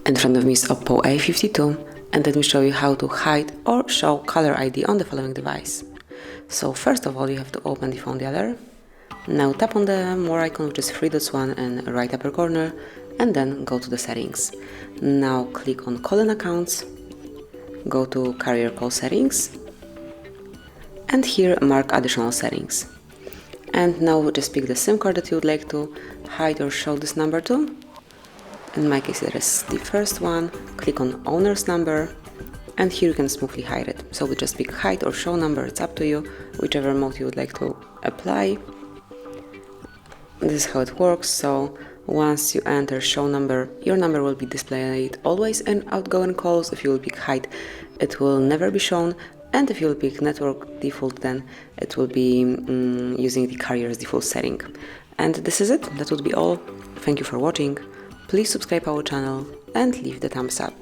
In front of me is OPPO A52, and let me show you how to hide or show caller ID on the following device. So first of all, you have to open the phone dialer. Now tap on the more icon, which is 3 dots one in right upper corner, and then go to the settings. Now click on call and accounts, go to carrier call settings, and here mark additional settings. And now just pick the SIM card that you would like to hide or show this number to. In my case, it is the first one. Click on owner's number, and here you can smoothly hide it. So we just pick hide or show number, it's up to you, whichever mode you would like to apply. This is how it works. So once you enter show number, your number will be displayed always in outgoing calls. If you will pick hide, it will never be shown. And if you will pick network default, then it will be using the carrier's default setting. And this is it. That would be all. Thank you for watching. Please subscribe our channel and leave the thumbs up.